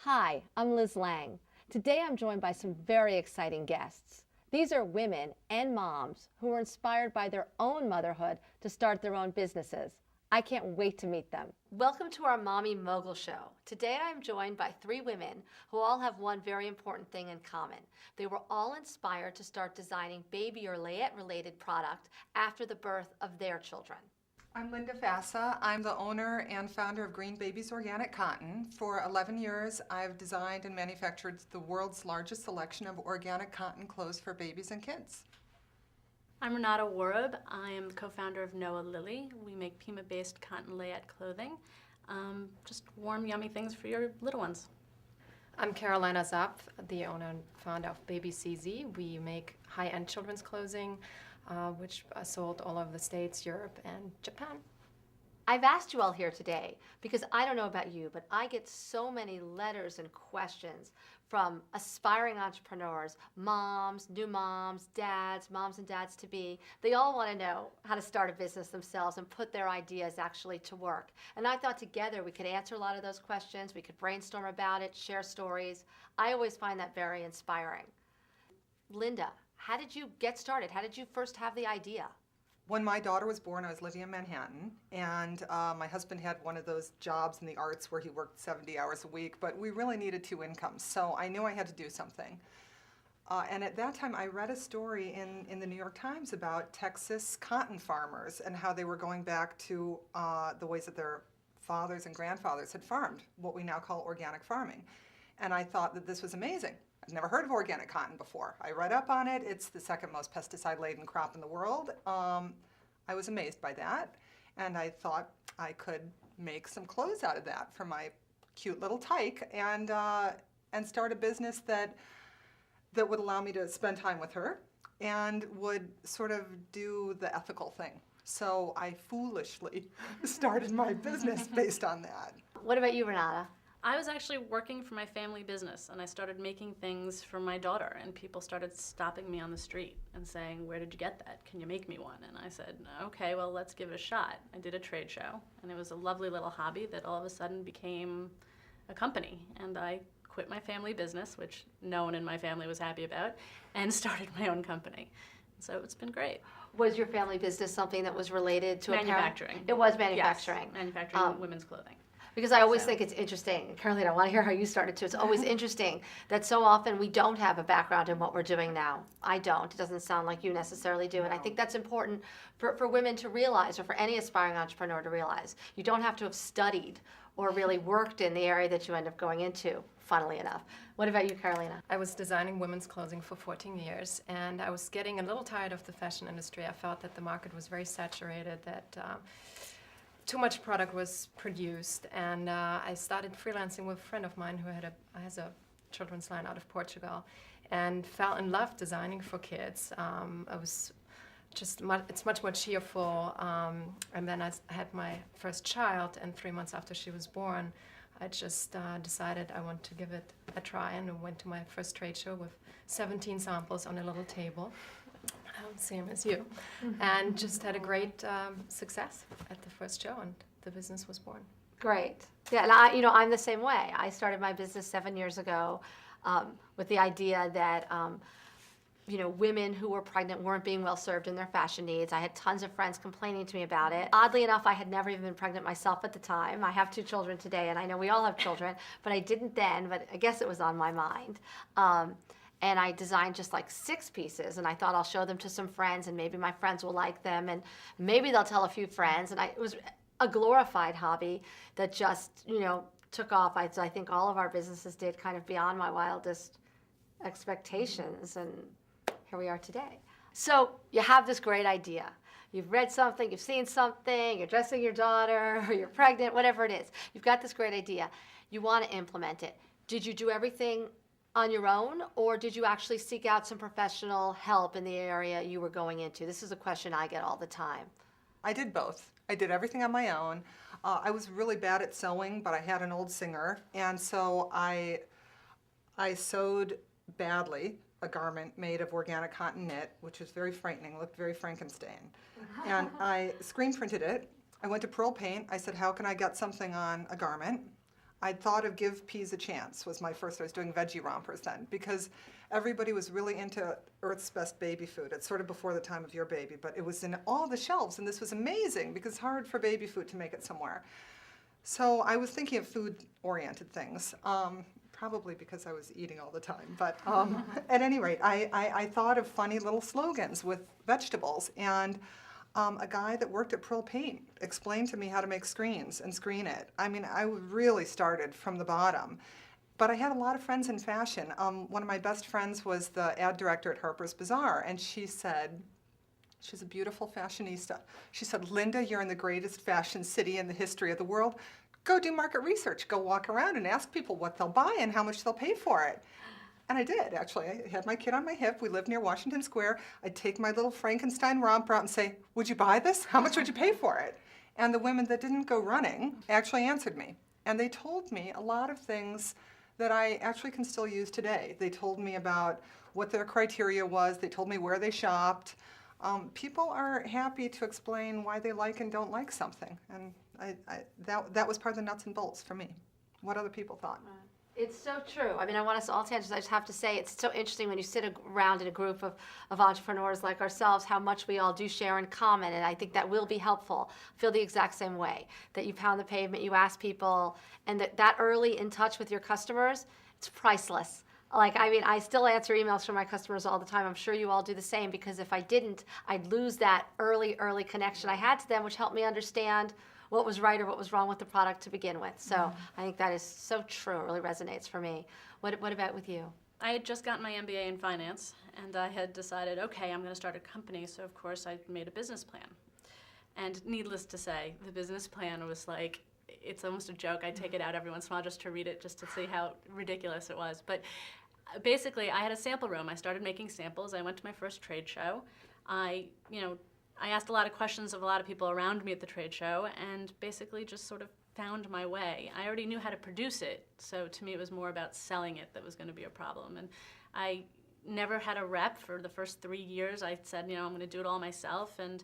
Hi, I'm Liz Lang. Today I'm joined by some very exciting guests. These are women and moms who were inspired by their own motherhood to start their own businesses. I can't wait to meet them. Welcome to our Mommy Mogul Show. Today I'm joined by three women who all have one very important thing in common. They were all inspired to start designing baby or layette-related product after the birth of their children. I'm Linda Fassa. I'm the owner and founder of Green Babies Organic Cotton. For 11 years, I've designed and manufactured the world's largest selection of organic cotton clothes for babies and kids. I'm Renata Warub. I am the co-founder of Noah Lily. We make Pima-based cotton layette clothing. Just warm, yummy things for your little ones. I'm Carolina Zapf, the owner and founder of Baby CZ. We make high-end children's clothing, which are sold all over the States, Europe, and Japan. I've asked you all here today because I don't know about you, but I get so many letters and questions from aspiring entrepreneurs, moms, new moms, dads, moms and dads to be. They all want to know how to start a business themselves and put their ideas actually to work. And I thought together we could answer a lot of those questions. We could brainstorm about it, share stories. I always find that very inspiring. Linda, how did you get started? How did you first have the idea? When my daughter was born, I was living in Manhattan, and my husband had one of those jobs in the arts where he worked 70 hours a week, but we really needed two incomes, so I knew I had to do something. And at that time, I read a story in the New York Times about Texas cotton farmers and how they were going back to the ways that their fathers and grandfathers had farmed, what we now call organic farming. And I thought that this was amazing. I've never heard of organic cotton before. I read up on it. It's the second most pesticide-laden crop in the world. I was amazed by that, and I thought I could make some clothes out of that for my cute little tyke and start a business that would allow me to spend time with her and would sort of do the ethical thing. So I foolishly started my business based on that. What about you, Renata? I was actually working for my family business, and I started making things for my daughter, and people started stopping me on the street and saying, "Where did you get that? Can you make me one?" And I said, "Okay, well, let's give it a shot." I did a trade show, and it was a lovely little hobby that all of a sudden became a company, and I quit my family business, which no one in my family was happy about, and started my own company. So it's been great. Was your family business something that was related to Manufacturing. It was manufacturing. Yes, manufacturing women's clothing. Because I always think it's interesting, Carolina, I want to hear how you started too. It's always interesting that so often we don't have a background in what we're doing now. I don't. It doesn't sound like you necessarily do. And I think that's important for women to realize, or for any aspiring entrepreneur to realize. You don't have to have studied or really worked in the area that you end up going into, funnily enough. What about you, Carolina? I was designing women's clothing for 14 years, and I was getting a little tired of the fashion industry. I felt that the market was very saturated, that too much product was produced, and I started freelancing with a friend of mine who has a children's line out of Portugal, and fell in love designing for kids. It's much more cheerful. And then I had my first child, and 3 months after she was born, I just decided I want to give it a try, and went to my first trade show with 17 samples on a little table. Same as you, and just had a great success at the first show, and the business was born. Great. Yeah, and I'm the same way. I started my business 7 years ago with the idea that women who were pregnant weren't being well served in their fashion needs. I had tons of friends complaining to me about it. Oddly enough, I had never even been pregnant myself at the time. I have 2 children today, and I know we all have children, but I didn't then, but I guess it was on my mind. And I designed just like 6 pieces, and I thought I'll show them to some friends, and maybe my friends will like them, and maybe they'll tell a few friends. And it was a glorified hobby that just, took off. I think all of our businesses did, kind of beyond my wildest expectations, and here we are today. So you have this great idea. You've read something, you've seen something, you're dressing your daughter, or you're pregnant, whatever it is. You've got this great idea. You want to implement it. Did you do everything on your own, or did you actually seek out some professional help in the area you were going into? This is a question I get all the time. I did both. I did everything on my own. I was really bad at sewing, but I had an old singer, and so I sewed badly a garment made of organic cotton knit, which was very frightening, looked very Frankenstein. And I screen printed it. I went to Pearl Paint. I said, how can I get something on a garment? I thought of Give Peas a Chance was my first. I was doing veggie rompers then, because everybody was really into Earth's Best baby food. It's sort of before the time of your baby, but it was in all the shelves, and this was amazing because it's hard for baby food to make it somewhere. So I was thinking of food-oriented things. Probably because I was eating all the time. But at any rate, I thought of funny little slogans with vegetables. And a guy that worked at Pearl Paint explained to me how to make screens and screen it. I mean, I really started from the bottom. But I had a lot of friends in fashion. One of my best friends was the ad director at Harper's Bazaar. And she said, she's a beautiful fashionista. She said, Linda, you're in the greatest fashion city in the history of the world. Go do market research. Go walk around and ask people what they'll buy and how much they'll pay for it. And I did, actually. I had my kid on my hip. We lived near Washington Square. I'd take my little Frankenstein romper out and say, would you buy this? How much would you pay for it? And the women that didn't go running actually answered me. And they told me a lot of things that I actually can still use today. They told me about what their criteria was. They told me where they shopped. People are happy to explain why they like and don't like something. And that was part of the nuts and bolts for me, what other people thought. It's so true. I mean, I want us all to answer. I just have to say, it's so interesting when you sit around in a group of entrepreneurs like ourselves, how much we all do share in common, and I think that will be helpful. I feel the exact same way, that you pound the pavement, you ask people, and that early in touch with your customers, it's priceless. Like, I mean, I still answer emails from my customers all the time. I'm sure you all do the same, because if I didn't, I'd lose that early connection I had to them, which helped me understand what was right or what was wrong with the product to begin with. So I think that is so true. It really resonates for me. What about with you? I had just gotten my MBA in finance, and I had decided, okay, I'm going to start a company. So, of course, I made a business plan. And needless to say, the business plan was like, it's almost a joke. I take it out every once in a while just to read it, just to see how ridiculous it was. But basically, I had a sample room. I started making samples. I went to my first trade show. I asked a lot of questions of a lot of people around me at the trade show, and basically just sort of found my way. I already knew how to produce it, so to me it was more about selling it that was going to be a problem. And I never had a rep for the first 3 years. I said, I'm going to do it all myself, and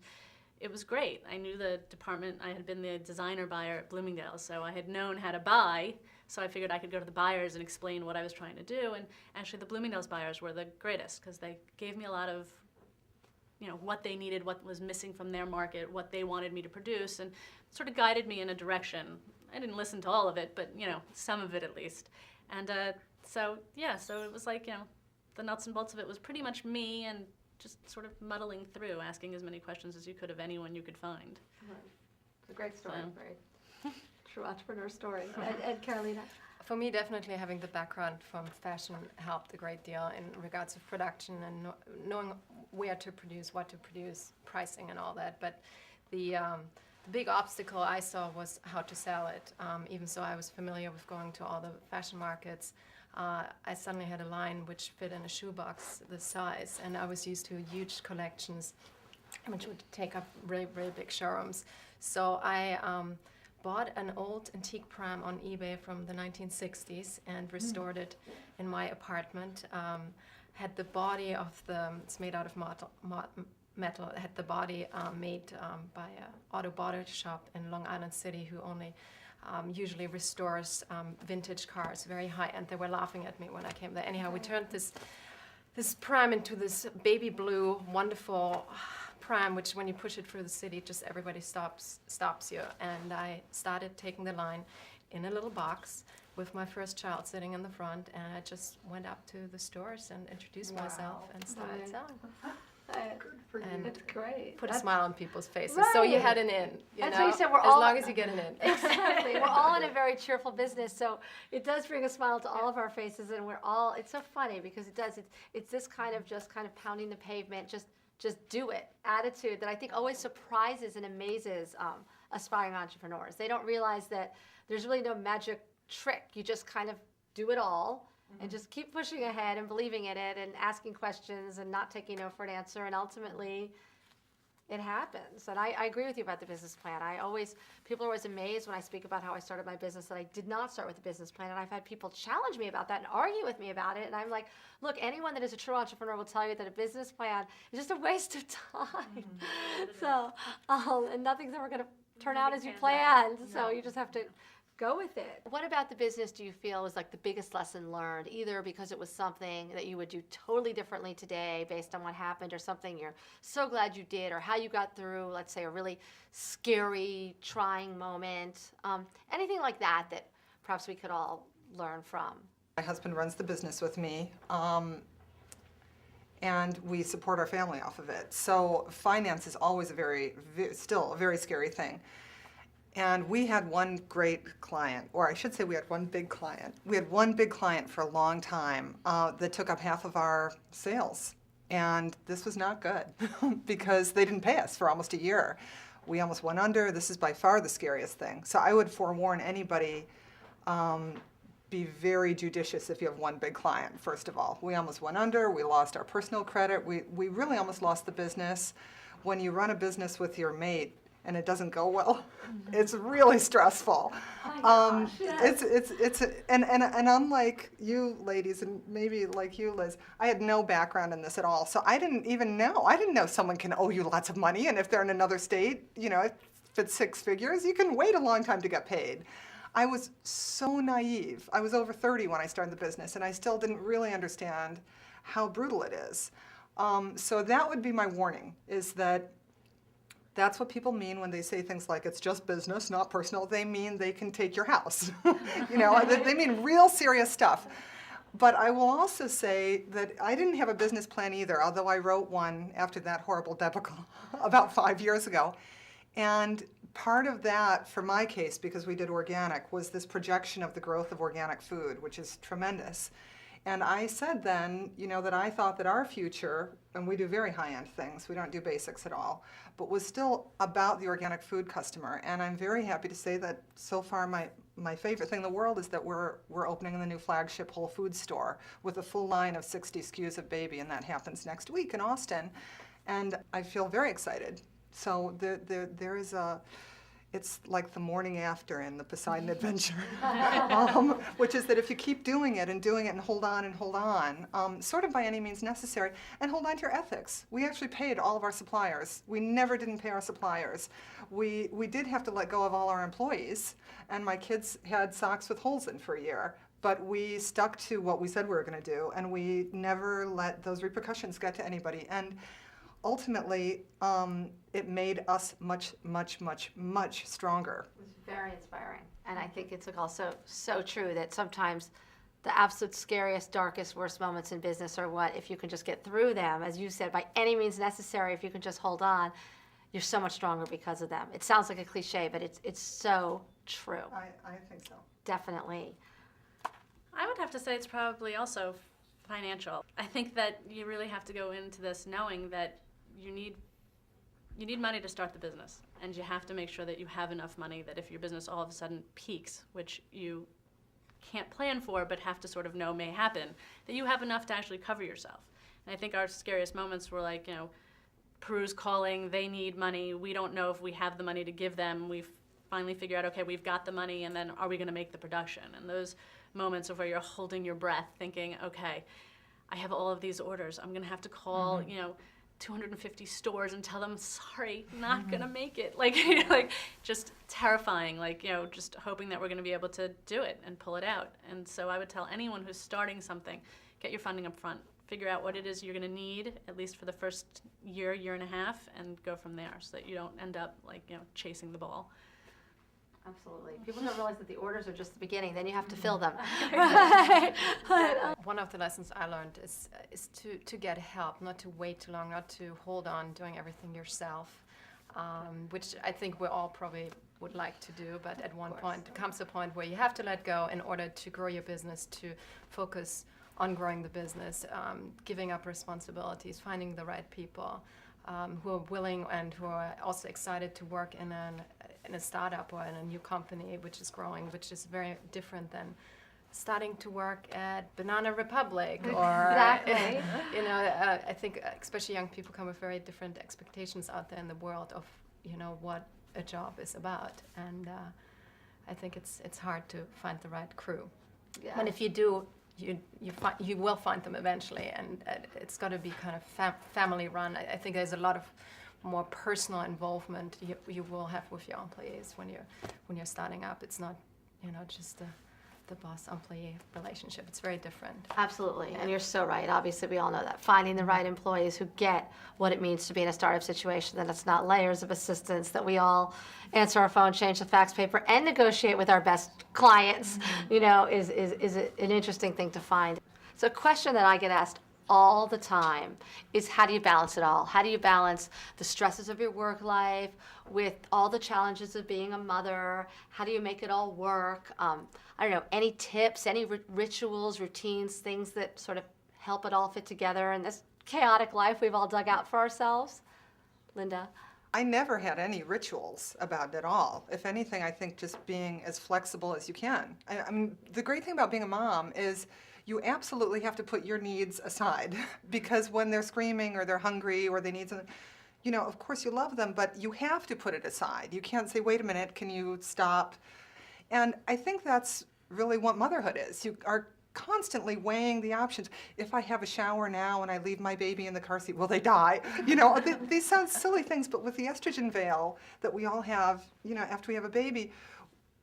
it was great. I knew the department. I had been the designer buyer at Bloomingdale's, so I had known how to buy, so I figured I could go to the buyers and explain what I was trying to do. And actually the Bloomingdale's buyers were the greatest, because they gave me a lot of what they needed, what was missing from their market, what they wanted me to produce, and sort of guided me in a direction. I didn't listen to all of it, but some of it at least. And so it was like, the nuts and bolts of it was pretty much me, and just sort of muddling through, asking as many questions as you could of anyone you could find. Right. It's a great story, very true entrepreneur story. And Carolina? For me, definitely having the background from fashion helped a great deal in regards of production and knowing where to produce, what to produce, pricing and all that. But the big obstacle I saw was how to sell it. Even so I was familiar with going to all the fashion markets, I suddenly had a line which fit in a shoebox, the size, and I was used to huge collections which would take up really, really big showrooms. So I bought an old antique pram on eBay from the 1960s and restored it in my apartment. Had the body of it's made out of metal. It had the body made by an auto body shop in Long Island City who only usually restores vintage cars, very high, and they were laughing at me when I came there. Anyhow, we turned this this pram into this baby blue, wonderful pram, which when you push it through the city, just everybody stops you. And I started taking the line in a little box with my first child sitting in the front, and I just went up to the stores and introduced myself and started selling. And That's great. put a smile on people's faces. So you Right. had an in, That's know? what you said, we're as all- long as you get an in. Exactly. We're all in a very cheerful business, so it does bring a smile to all of our faces, and we're all, it's so funny because it does, it's this kind of just kind of pounding the pavement, just do it attitude that I think always surprises and amazes aspiring entrepreneurs. They don't realize that there's really no magic trick. You just kind of do it all and just keep pushing ahead and believing in it and asking questions and not taking no for an answer, and ultimately it happens. And I agree with you about the business plan. People are always amazed when I speak about how I started my business that I did not start with a business plan. And I've had people challenge me about that and argue with me about it. And I'm like, look, anyone that is a true entrepreneur will tell you that a business plan is just a waste of time. So, and nothing's ever going to turn out as you planned. So you just have to go with it. What about the business do you feel is like the biggest lesson learned, either because it was something that you would do totally differently today based on what happened, or something you're so glad you did, or how you got through, let's say, a really scary, trying moment, anything like that that perhaps we could all learn from? My husband runs the business with me, and we support our family off of it. So finance is always still a very scary thing. And we had one great client, or I should say we had one big client. We had one big client for a long time that took up half of our sales. And this was not good because they didn't pay us for almost a year. We almost went under. This is by far the scariest thing. So I would forewarn anybody, be very judicious if you have one big client, first of all. We almost went under. We lost our personal credit. We really almost lost the business. When you run a business with your mate, and it doesn't go well, it's really stressful. And unlike you ladies, and maybe like you, Liz, I had no background in this at all. So I didn't even know. I didn't know someone can owe you lots of money, and if they're in another state, if it's 6 figures, you can wait a long time to get paid. I was so naive. I was over 30 when I started the business, and I still didn't really understand how brutal it is. So that would be my warning, is that that's what people mean when they say things like it's just business, not personal. They mean they can take your house. They mean real serious stuff. But I will also say that I didn't have a business plan either, although I wrote one after that horrible debacle about 5 years ago. And part of that, for my case, because we did organic, was this projection of the growth of organic food, which is tremendous. And I said then, that I thought that our future, and we do very high-end things, we don't do basics at all, but was still about the organic food customer. And I'm very happy to say that so far my favorite thing in the world is that we're opening the new flagship Whole Foods store with a full line of 60 SKUs of baby, and that happens next week in Austin. And I feel very excited. So there is it's like the morning after in the Poseidon Adventure, which is that if you keep doing it and hold on, sort of by any means necessary, and hold on to your ethics. We actually paid all of our suppliers. We never didn't pay our suppliers. We did have to let go of all our employees, and my kids had socks with holes in for a year. But we stuck to what we said we were going to do, and we never let those repercussions get to anybody. And ultimately, it made us much, much, much, much stronger. It was very inspiring. And I think it's also so true that sometimes the absolute scariest, darkest, worst moments in business are what, if you can just get through them, as you said, by any means necessary, if you can just hold on, you're so much stronger because of them. It sounds like a cliche, but it's so true. I think so. Definitely. I would have to say it's probably also financial. I think that you really have to go into this knowing that you need money to start the business, and you have to make sure that you have enough money that if your business all of a sudden peaks, which you can't plan for but have to sort of know may happen, that you have enough to actually cover yourself. And I think our scariest moments were like, Peru's calling, they need money, we don't know if we have the money to give them, we've finally figured out, okay, we've got the money, and then are we going to make the production? And those moments of where you're holding your breath thinking, okay, I have all of these orders, I'm going to have to call, 250 stores and tell them, sorry, not gonna make it. Like just terrifying, just hoping that we're gonna be able to do it and pull it out. And so I would tell anyone who's starting something, get your funding up front, figure out what it is you're going to need, at least for the first year, year and a half, and go from there so that you don't end up like, chasing the ball. Absolutely. People don't realize that the orders are just the beginning. Then you have to fill them. One of the lessons I learned is to get help, not to wait too long, not to hold on doing everything yourself, which I think we all probably would like to do, but at one point comes a point where you have to let go in order to grow your business, to focus on growing the business, giving up responsibilities, finding the right people who are willing and who are also excited to work in a startup or in a new company which is growing, which is very different than starting to work at Banana Republic or Exactly. I think especially young people come with very different expectations out there in the world of what a job is about, and I think it's hard to find the right crew. Yeah. And if you do, you will find them eventually, and it's got to be kind of family run. I think there's a lot of more personal involvement you will have with your employees when you're starting up. It's not just the boss-employee relationship. It's very different. Absolutely, and you're so right. Obviously, we all know that. Finding the right employees who get what it means to be in a startup situation, that it's not layers of assistants, that we all answer our phone, change the fax paper, and negotiate with our best clients, is an interesting thing to find. So a question that I get asked all the time is, how do you balance it all? How do you balance the stresses of your work life with all the challenges of being a mother? How do you make it all work? I don't know, any tips, any rituals, routines, things that sort of help it all fit together in this chaotic life we've all dug out for ourselves? Linda? I never had any rituals about it at all. If anything, I think just being as flexible as you can. I mean, the great thing about being a mom is you absolutely have to put your needs aside, because when they're screaming or they're hungry or they need something, of course you love them, but you have to put it aside. You can't say, wait a minute, can you stop? And I think that's really what motherhood is. You are constantly weighing the options. If I have a shower now and I leave my baby in the car seat, will they die? These sound silly things, but with the estrogen veil that we all have, after we have a baby,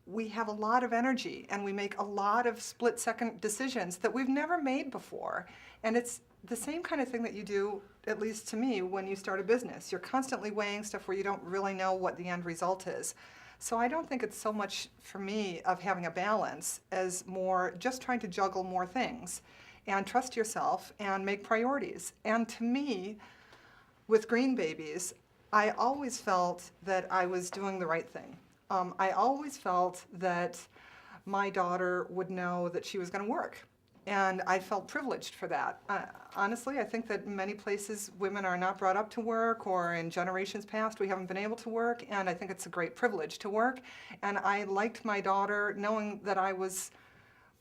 we have a lot of energy and we make a lot of split-second decisions that we've never made before. And it's the same kind of thing that you do, at least to me, when you start a business. You're constantly weighing stuff where you don't really know what the end result is. So I don't think it's so much for me of having a balance as more just trying to juggle more things and trust yourself and make priorities. And to me, with Green Babies, I always felt that I was doing the right thing. I always felt that my daughter would know that she was going to work. And I felt privileged for that. Honestly, I think that in many places women are not brought up to work, or in generations past we haven't been able to work, and I think it's a great privilege to work. And I liked my daughter knowing that I was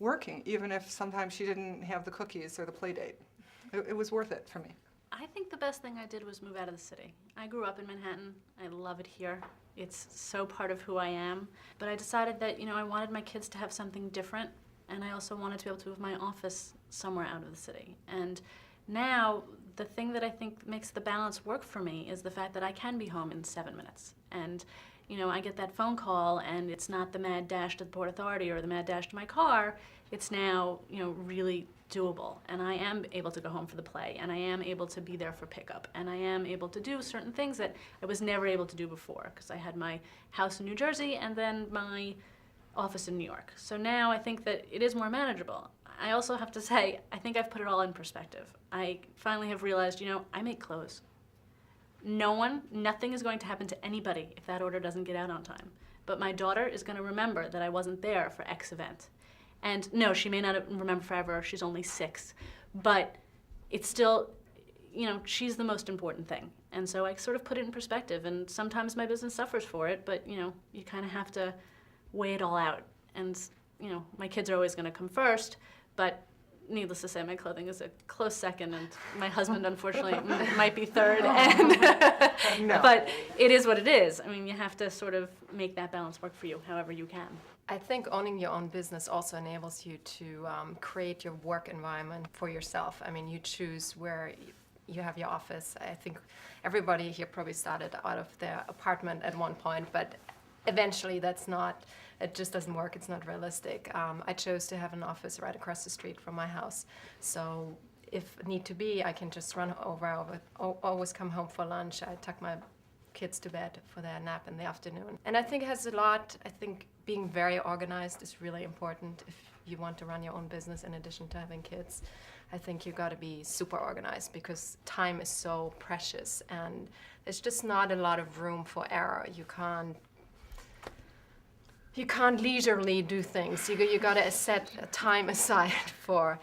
working, even if sometimes she didn't have the cookies or the play date. It was worth it for me. I think the best thing I did was move out of the city. I grew up in Manhattan. I love it here. It's so part of who I am. But I decided that, I wanted my kids to have something different, and I also wanted to be able to move my office somewhere out of the city. And now, the thing that I think makes the balance work for me is the fact that I can be home in 7 minutes. And, I get that phone call, and it's not the mad dash to the Port Authority or the mad dash to my car. It's now, really doable. And I am able to go home for the play, and I am able to be there for pickup, and I am able to do certain things that I was never able to do before, because I had my house in New Jersey and then my office in New York. So now I think that it is more manageable. I also have to say, I think I've put it all in perspective. I finally have realized, I make clothes. Nothing is going to happen to anybody if that order doesn't get out on time. But my daughter is going to remember that I wasn't there for X event. And no, she may not remember forever, she's only 6, but it's still, she's the most important thing. And so I sort of put it in perspective, and sometimes my business suffers for it, but you kind of have to weigh it all out. And my kids are always going to come first, but needless to say, my clothing is a close second, and my husband, unfortunately, might be third. And No. But it is what it is. I mean, you have to sort of make that balance work for you however you can. I think owning your own business also enables you to create your work environment for yourself. I mean, you choose where you have your office. I think everybody here probably started out of their apartment at one point, but eventually it just doesn't work. It's not realistic. I chose to have an office right across the street from my house. So if need to be, I can just run over, always come home for lunch. I tuck my kids to bed for their nap in the afternoon. And I think it has a lot, I think being very organized is really important if you want to run your own business in addition to having kids. I think you got to be super organized because time is so precious and there's just not a lot of room for error. You can't leisurely do things. You got to set a time aside for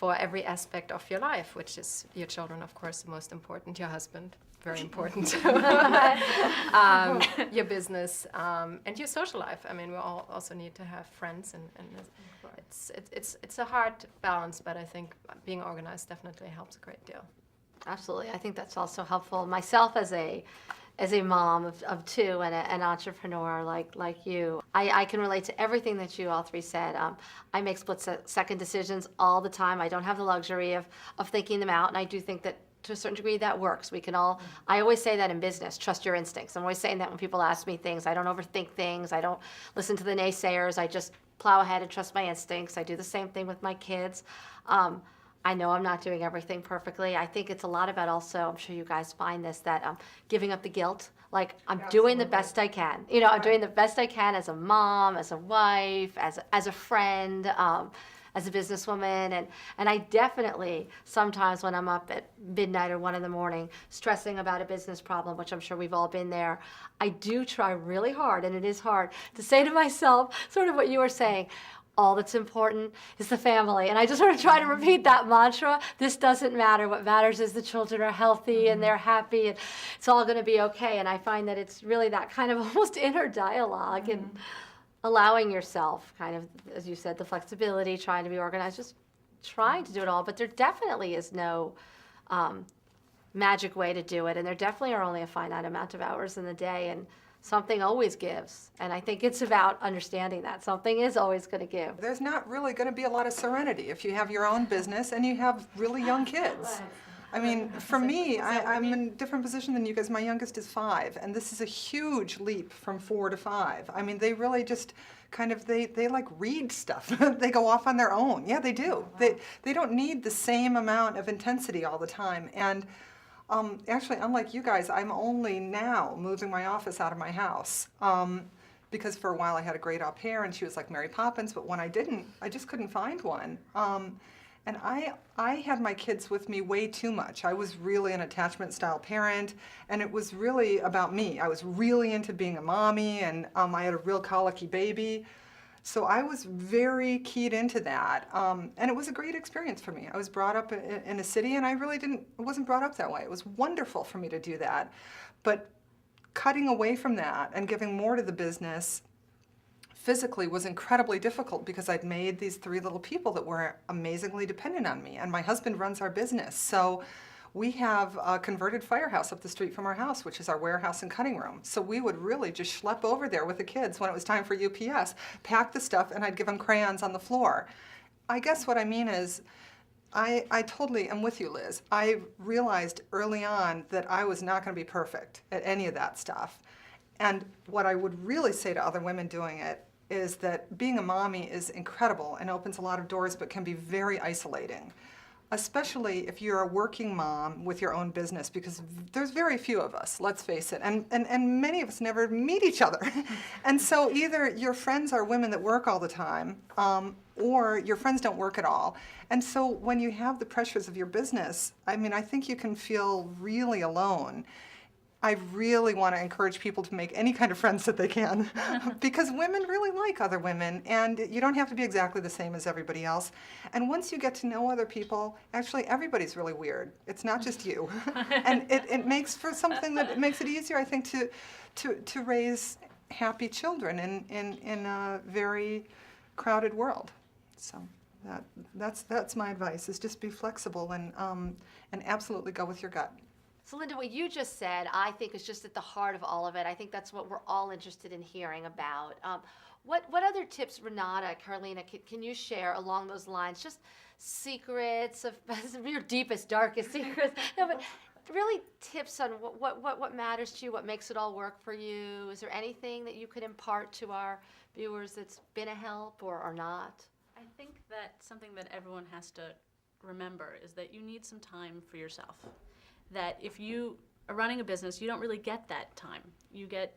every aspect of your life, which is your children, of course, the most important, your husband, very important, your business, and your social life. I mean, we all also need to have friends, and it's a hard balance, but I think being organized definitely helps a great deal. Absolutely. I think that's also helpful. Myself as a mom of two and an entrepreneur like you, I can relate to everything that you all three said. I make split-second decisions all the time. I don't have the luxury of thinking them out, and I do think that to a certain degree that works. We can all, I always say that in business, trust your instincts. I'm always saying that when people ask me things. I don't overthink things. I don't listen to the naysayers. I just plow ahead and trust my instincts. I do the same thing with my kids. I know I'm not doing everything perfectly. I think it's a lot about also, I'm sure you guys find this, that giving up the guilt. Like, I'm doing the best I can. You know, I'm doing the best I can as a mom, as a wife, as a friend, as a businesswoman. And I definitely, sometimes when I'm up at midnight or 1 a.m, stressing about a business problem, which I'm sure we've all been there, I do try really hard, and it is hard, to say to myself, sort of what you were saying, all that's important is the family. And I just sort of try to repeat that mantra. This doesn't matter. What matters is the children are healthy and they're happy and it's all going to be okay. And I find that it's really that kind of almost inner dialogue and allowing yourself kind of, as you said, the flexibility, trying to be organized, just trying to do it all. But there definitely is no magic way to do it. And there definitely are only a finite amount of hours in the day. And something always gives, and I think it's about understanding that something is always going to give. There's not really going to be a lot of serenity if you have your own business and you have really young kids. I mean, for me, I'm in a different position than you guys. My youngest is 5, and this is a huge leap from 4 to 5. I mean, they really just kind of, they like read stuff. They go off on their own. Yeah, they do. They don't need the same amount of intensity all the time. And actually, unlike you guys, I'm only now moving my office out of my house because for a while I had a great au pair and she was like Mary Poppins, but when I didn't, I just couldn't find one. And I had my kids with me way too much. I was really an attachment style parent, and it was really about me. I was really into being a mommy, and I had a real colicky baby. So I was very keyed into that, and it was a great experience for me. I was brought up in a city, and I really wasn't brought up that way. It was wonderful for me to do that, but cutting away from that and giving more to the business physically was incredibly difficult because I'd made these 3 little people that were amazingly dependent on me, and my husband runs our business. So we have a converted firehouse up the street from our house, which is our warehouse and cutting room. So we would really just schlep over there with the kids when it was time for UPS, pack the stuff, and I'd give them crayons on the floor. I guess what I mean is, I totally am with you, Liz. I realized early on that I was not going to be perfect at any of that stuff. And what I would really say to other women doing it is that being a mommy is incredible and opens a lot of doors, but can be very isolating. Especially if you're a working mom with your own business, because there's very few of us, let's face it, and many of us never meet each other. And so either your friends are women that work all the time, or your friends don't work at all. And so when you have the pressures of your business, I mean, I think you can feel really alone. I really want to encourage people to make any kind of friends that they can because women really like other women, and you don't have to be exactly the same as everybody else. And once you get to know other people, actually everybody's really weird. It's not just you. And it makes for something that makes it easier, I think, to raise happy children in a very crowded world. So that's my advice, is just be flexible and absolutely go with your gut. So Linda, what you just said, I think is just at the heart of all of it. I think that's what we're all interested in hearing about. What other tips, Renata, Carolina, can you share along those lines? Just secrets of your deepest, darkest secrets. No, but really tips on what matters to you, what makes it all work for you. Is there anything that you could impart to our viewers that's been a help or not? I think that something that everyone has to remember is that you need some time for yourself. That if you are running a business, you don't really get that time. You get,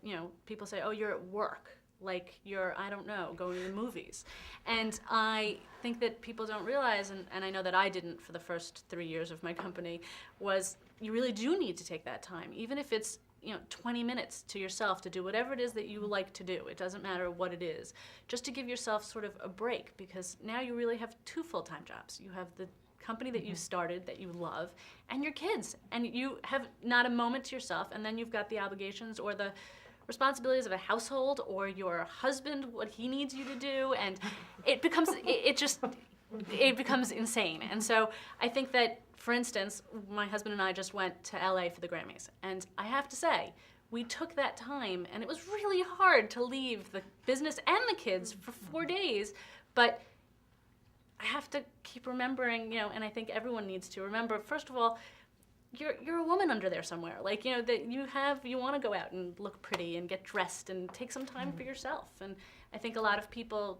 people say, oh, you're at work, like you're, I don't know, going to the movies. And I think that people don't realize, and I know that I didn't for the first 3 years of my company, was you really do need to take that time, even if it's 20 minutes to yourself to do whatever it is that you like to do. It doesn't matter what it is. Just to give yourself sort of a break, because now you really have 2 full-time jobs. You have the company that you started that you love, and your kids, and you have not a moment to yourself, and then you've got the obligations or the responsibilities of a household or your husband, what he needs you to do, and it becomes it becomes insane. And so I think that, for instance, my husband and I just went to LA for the Grammys, and I have to say, we took that time, and it was really hard to leave the business and the kids for 4 days, but I have to keep remembering, and I think everyone needs to remember, first of all, you're a woman under there somewhere. Like, that you want to go out and look pretty and get dressed and take some time for yourself. And I think a lot of people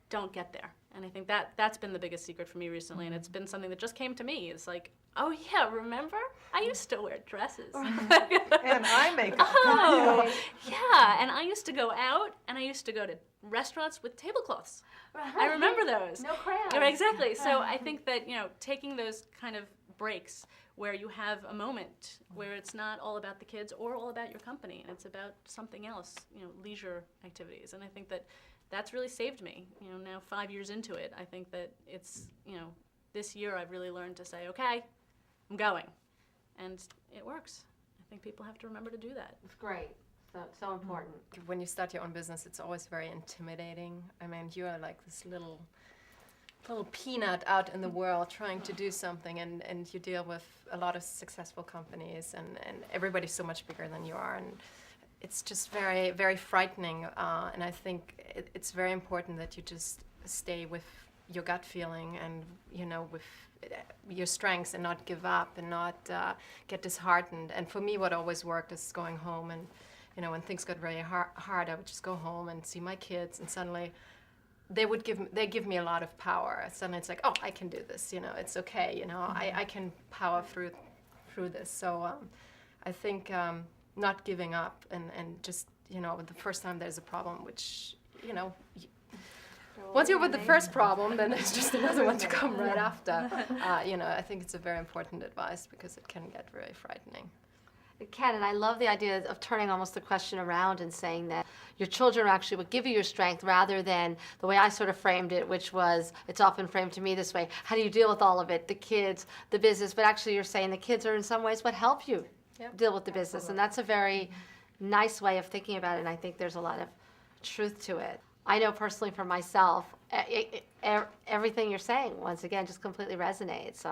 don't get there. And I think that's been the biggest secret for me recently, and it's been something that just came to me. It's like, oh yeah, remember? I used to wear dresses. And eye makeup. Oh, yeah, and I used to go out, and I used to go to restaurants with tablecloths. I remember those. No crayons. Yeah, exactly. So I think that, taking those kind of breaks where you have a moment where it's not all about the kids or all about your company, and it's about something else, leisure activities. And I think that that's really saved me. Now 5 years into it, I think that it's, this year I've really learned to say, okay, I'm going. And it works. I think people have to remember to do that. It's great. So important. When you start your own business, it's always very intimidating. I mean, you are like this little peanut out in the world trying to do something, and you deal with a lot of successful companies, and everybody's so much bigger than you are, and it's just very, very frightening. And I think it's very important that you just stay with your gut feeling and, with your strengths, and not give up and not get disheartened. And for me, what always worked is going home, and when things got very hard, I would just go home and see my kids, and suddenly they give me a lot of power. Suddenly it's like, oh, I can do this. It's okay. I can power through this. So I think not giving up and just the first time there's a problem, which once you're with the first problem, then there's just another one to come right after. I think it's a very important advice, because it can get very frightening. It can, and I love the idea of turning almost the question around and saying that your children are actually what give you your strength, rather than the way I sort of framed it, which was, it's often framed to me this way: how do you deal with all of it, the kids, the business? But actually you're saying the kids are in some ways what help you deal with the business, and that's a very nice way of thinking about it, and I think there's a lot of truth to it. I know personally for myself, everything you're saying, once again, just completely resonates,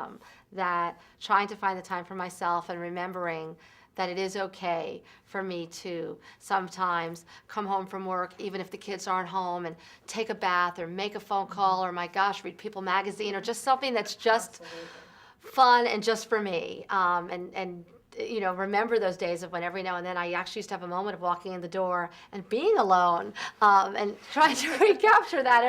that trying to find the time for myself and remembering that it is okay for me to sometimes come home from work, even if the kids aren't home, and take a bath or make a phone call, or, my gosh, read People magazine, or just something that's just fun and just for me. And remember those days of when every now and then I actually used to have a moment of walking in the door and being alone, and trying to recapture that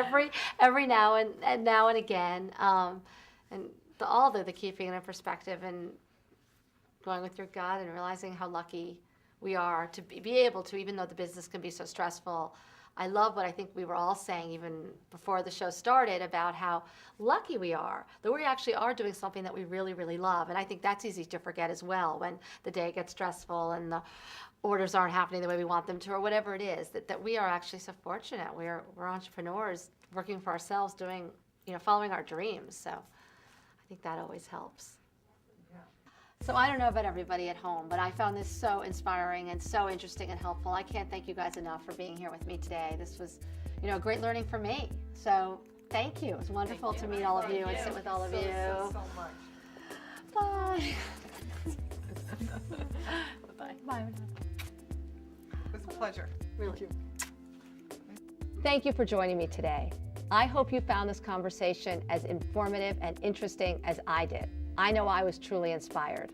every now and again. And all the keeping it in perspective, and going with your gut, and realizing how lucky we are to be able to, even though the business can be so stressful. I love what I think we were all saying even before the show started about how lucky we are that we actually are doing something that we really, really love. And I think that's easy to forget as well when the day gets stressful and the orders aren't happening the way we want them to, or whatever it is, that we are actually so fortunate. We're entrepreneurs working for ourselves, doing, following our dreams. So I think that always helps. So I don't know about everybody at home, but I found this so inspiring and so interesting and helpful. I can't thank you guys enough for being here with me today. This was, a great learning for me. So thank you. It was wonderful to meet all of you and sit with all of you. So much. Bye. Bye-bye. Bye. It was a pleasure. Really. Thank you for joining me today. I hope you found this conversation as informative and interesting as I did. I know I was truly inspired.